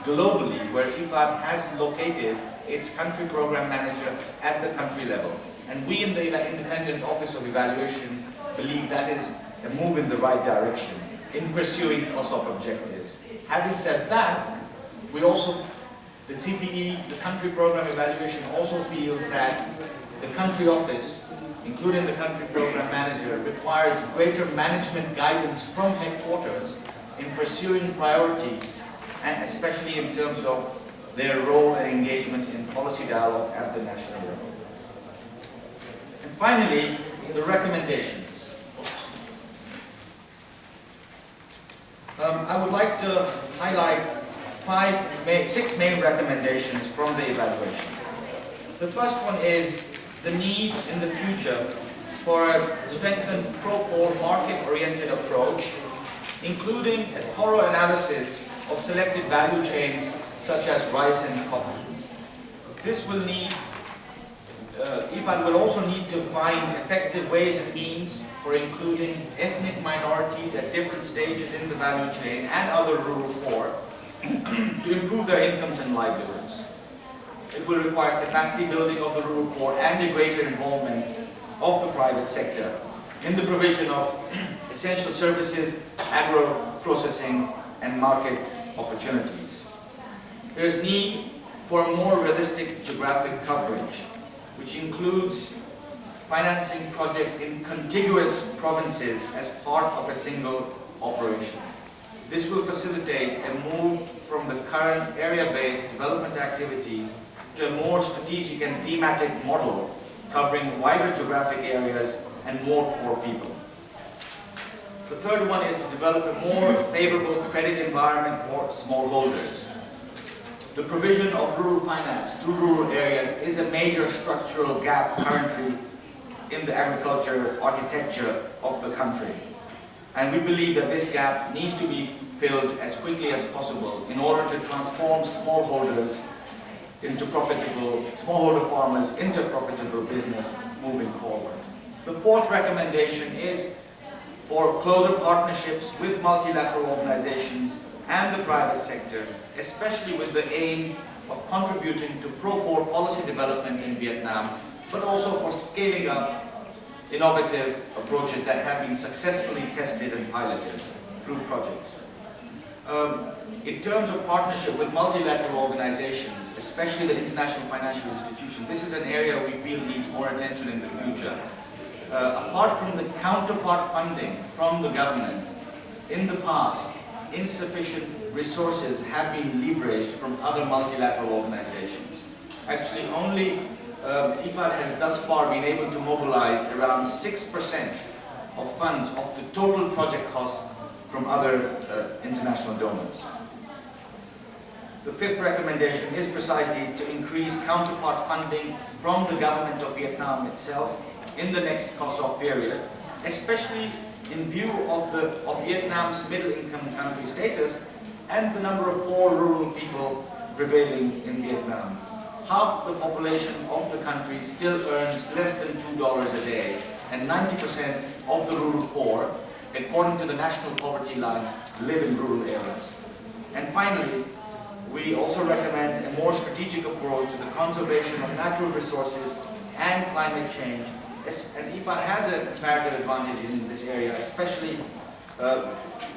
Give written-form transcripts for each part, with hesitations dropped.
globally where IFAD has located its country program manager at the country level. And we in the Independent Office of Evaluation believe that is a move in the right direction in pursuing COSOP objectives. Having said that, the CPE, the country program evaluation, also feels that the country office, including the country program manager, requires greater management guidance from headquarters in pursuing priorities, and especially in terms of their role and engagement in policy dialogue at the national level. And finally, the recommendations. I would like to highlight six main recommendations from the evaluation. The first one is the need in the future for a strengthened pro-core market-oriented approach, including a thorough analysis of selected value chains such as rice and coffee. This will need, IFAD will also need to find effective ways and means for including ethnic minorities at different stages in the value chain and other rural poor to improve their incomes and livelihoods. It will require capacity building of the rural poor and a greater involvement of the private sector in the provision of essential services, agro-processing, and market opportunities. There is need for a more realistic geographic coverage, which includes financing projects in contiguous provinces as part of a single operation. This will facilitate a move from the current area-based development activities to a more strategic and thematic model covering wider geographic areas and more poor people. The third one is to develop a more favorable credit environment for smallholders. The provision of rural finance to rural areas is a major structural gap currently in the agriculture architecture of the country. And we believe that this gap needs to be filled as quickly as possible in order to transform smallholders into smallholder farmers into profitable business moving forward. The fourth recommendation is for closer partnerships with multilateral organizations and the private sector, especially with the aim of contributing to pro-poor policy development in Vietnam, but also for scaling up innovative approaches that have been successfully tested and piloted through projects. In terms of partnership with multilateral organizations, especially the international financial institutions, this is an area we feel needs more attention in the future. Apart from the counterpart funding from the government, in the past, insufficient resources have been leveraged from other multilateral organizations. Actually, only IFAD has thus far been able to mobilize around 6% of funds of the total project costs from other international donors. The fifth recommendation is precisely to increase counterpart funding from the government of Vietnam itself in the next COSOP period, especially in view of Vietnam's middle-income country status and the number of poor rural people prevailing in Vietnam. Half the population of the country still earns less than $2 a day, and 90% of the rural poor, according to the national poverty lines, live in rural areas. And finally, we also recommend a more strategic approach to the conservation of natural resources and climate change. And IFAD has a comparative advantage in this area, especially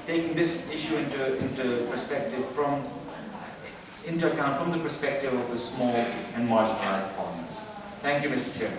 taking this issue into account from the perspective of the small and marginalized farmers. Thank you, Mr. Chairman.